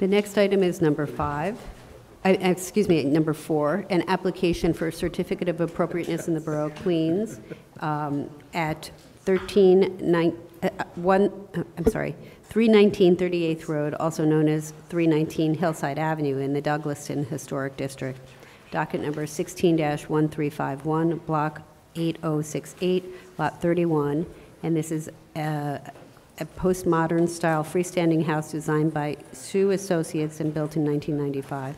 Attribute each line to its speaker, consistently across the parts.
Speaker 1: The next item is number 5. Number 4, an application for a certificate of appropriateness in the Borough of Queens at 319 38th Road, also known as 319 Hillside Avenue in the Douglaston Historic District. Docket number 16-1351, block 8068, lot 31, and this is a postmodern style freestanding house designed by Sue Associates and built in 1995.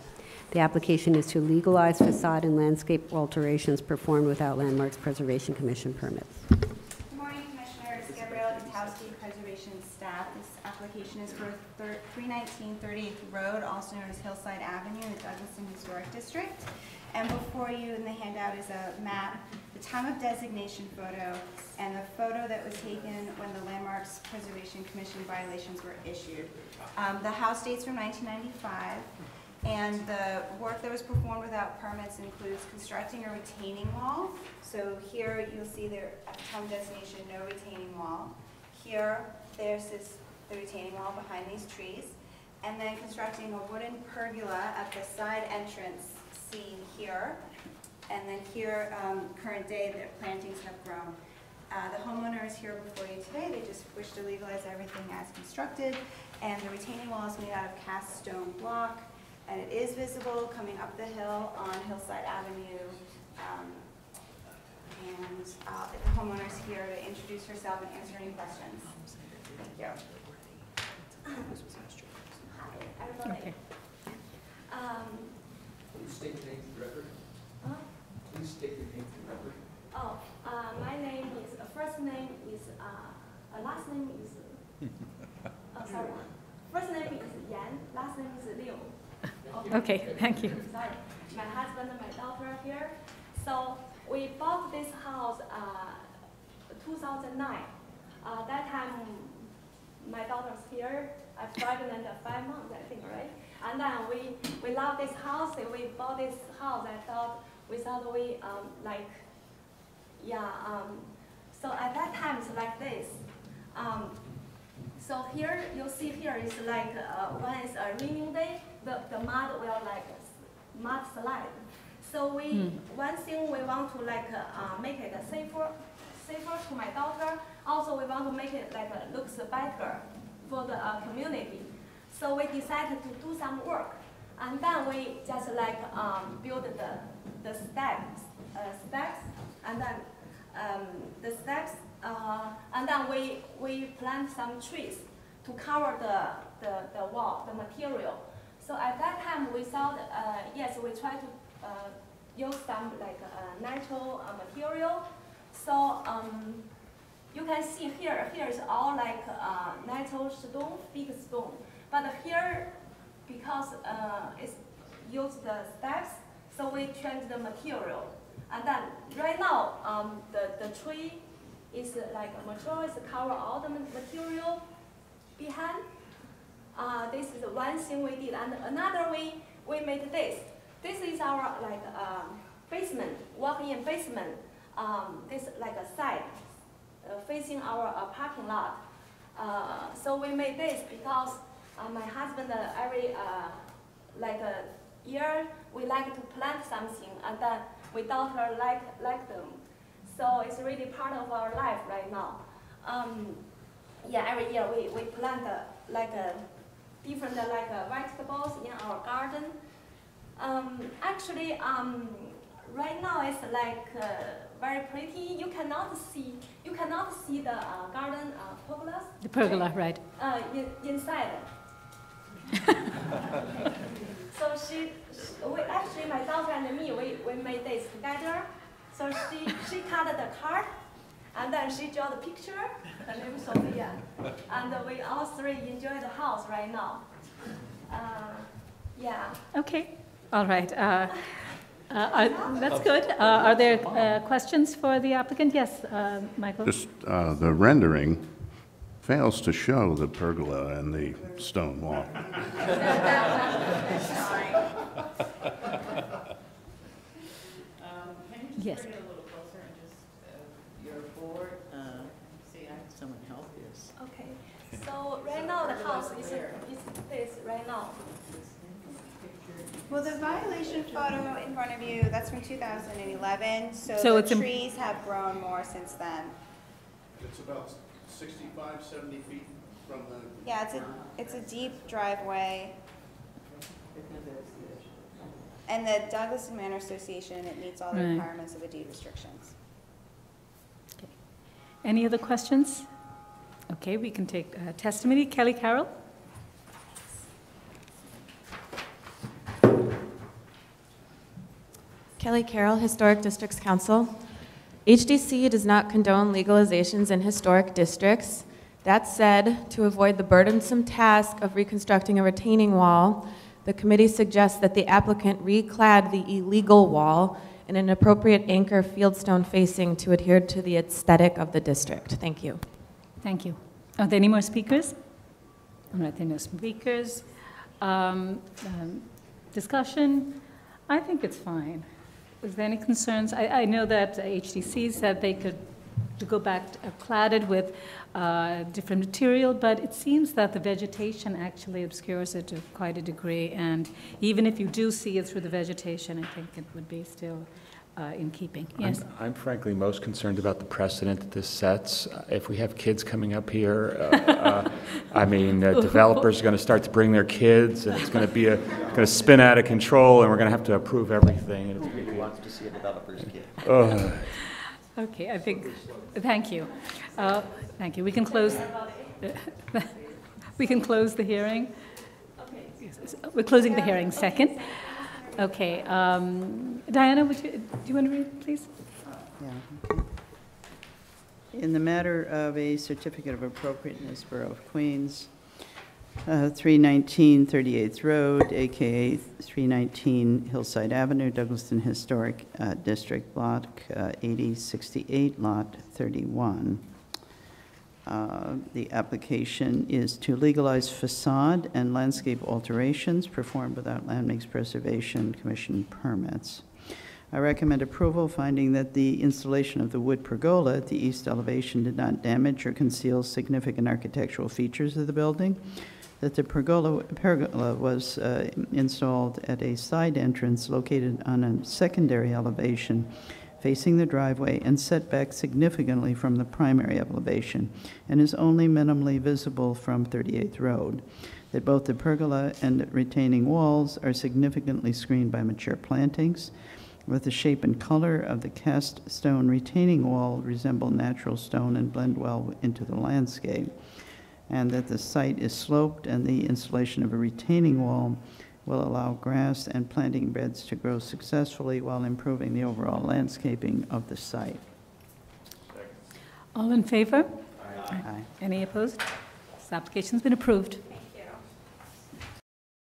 Speaker 1: The application is to legalize facade and landscape alterations performed without Landmarks Preservation Commission permits.
Speaker 2: Good morning, Commissioners. Gabrielle Gutowski, Preservation staff. This application is for 319 38th Road, also known as Hillside Avenue in the Douglaston Historic District. And before you in the handout is a map, the time of designation photo, and the photo that was taken when the Landmarks Preservation Commission violations were issued. The house dates from 1995. And the work that was performed without permits includes constructing a retaining wall. So here you'll see there at the time of designation, no retaining wall. Here, there's the retaining wall behind these trees. And then constructing a wooden pergola at the side entrance seen here. And then here, current day, the plantings have grown. The homeowner is here before you today. They just wish to legalize everything as constructed. And the retaining wall is made out of cast stone block. And it is visible coming up the hill on Hillside Avenue. And the homeowner is here to introduce herself and answer any questions. Thank you. Hi, everybody.
Speaker 3: Okay.
Speaker 4: Please state your name for the record. Please state your name for the record.
Speaker 5: My name is, first name is, last name is, sorry. First name is Yan, last name is Liu.
Speaker 3: Okay, thank you.
Speaker 5: Sorry. My husband and my daughter are here. So we bought this house 2009. That time my daughter's here. I'm pregnant at 5 months, I think, right? And then we love this house. We bought this house. We thought so at that time it's like this. So here you see here is like when it's a raining day, the mud will mud slide. So one thing we want to make it safer to my daughter. Also we want to make it looks better for the community. So we decided to do some work, and then we just build the steps, and then the steps. And then we plant some trees to cover the wall, the material. So at that time we thought, yes, we try to use some natural material. So you can see here is all natural stone, big stone. But here, because it's used the steps, so we change the material. And then right now, the tree is mature, is cover all the material behind. This is one thing we did, and another way we made this. This is our basement, walk-in basement. This a side facing our parking lot. So we made this because my husband every year we like to plant something, and then we daughter like them. So it's really part of our life right now. Yeah, every year we plant different vegetables in our garden. Actually, right now it's very pretty. You cannot see the garden pergolas.
Speaker 3: The pergola, right?
Speaker 5: Inside. So actually my daughter and me, we made this together. So she cut the card, and then she drew the picture, her name is Sophia. And we all three enjoy the house right now. Yeah.
Speaker 3: Okay, all right. That's good. Are there questions for the applicant? Yes, Michael?
Speaker 6: Just the rendering fails to show the pergola and the stone wall.
Speaker 3: Yes.
Speaker 7: Bring it a little closer and just your board. See, I have someone help you.
Speaker 5: Okay. So right now the house is this right now.
Speaker 2: Well, the violation photo in front of you, that's from 2011,
Speaker 3: So
Speaker 2: so
Speaker 3: it's
Speaker 2: the
Speaker 3: in-
Speaker 2: trees have grown more since then.
Speaker 6: It's about 65, 70 feet from the...
Speaker 2: Yeah, it's a deep driveway. And the Douglaston Manor Association, it meets all the
Speaker 3: Right.
Speaker 2: requirements of the deed restrictions.
Speaker 3: Any other questions? Okay, we can take testimony. Kelly Carroll?
Speaker 7: Kelly Carroll, Historic Districts Council. HDC does not condone legalizations in historic districts. That said, to avoid the burdensome task of reconstructing a retaining wall, the committee suggests that the applicant reclad the illegal wall in an appropriate anchor fieldstone facing to adhere to the aesthetic of the district. Thank you.
Speaker 3: Thank you. Are there any more speakers? All right, there are no speakers. Discussion? I think it's fine. Is there any concerns? I know that HDC said they could to go back cladded with different material, but it seems that the vegetation actually obscures it to quite a degree, and even if you do see it through the vegetation, I think it would be still in keeping. Yes?
Speaker 8: I'm frankly most concerned about the precedent that this sets. If we have kids coming up here, I mean, developers are going to start to bring their kids, and it's going to spin out of control, and we're going to have to approve everything. And it's
Speaker 4: Who wants to see a developer's kid?
Speaker 3: Okay, I think, thank you. Thank you. We can close, we can close the hearing. Yes, we're closing the hearing second. Okay, Diana, do you want to read, please?
Speaker 9: Yeah, okay. In the matter of a certificate of appropriateness, Borough of Queens, 319 38th Road, AKA 319 Hillside Avenue, Douglaston Historic District, Block 8068, Lot 31. The application is to legalize facade and landscape alterations performed without Land Makes Preservation Commission permits. I recommend approval, finding that the installation of the wood pergola at the east elevation did not damage or conceal significant architectural features of the building, that the pergola was installed at a side entrance located on a secondary elevation facing the driveway and set back significantly from the primary elevation, and is only minimally visible from 38th Road, that both the pergola and retaining walls are significantly screened by mature plantings, with the shape and color of the cast stone retaining wall resemble natural stone and blend well into the landscape, and that the site is sloped and the installation of a retaining wall will allow grass and planting beds to grow successfully while improving the overall landscaping of the site.
Speaker 3: All in favor?
Speaker 9: Aye.
Speaker 3: Any opposed? This application's been approved.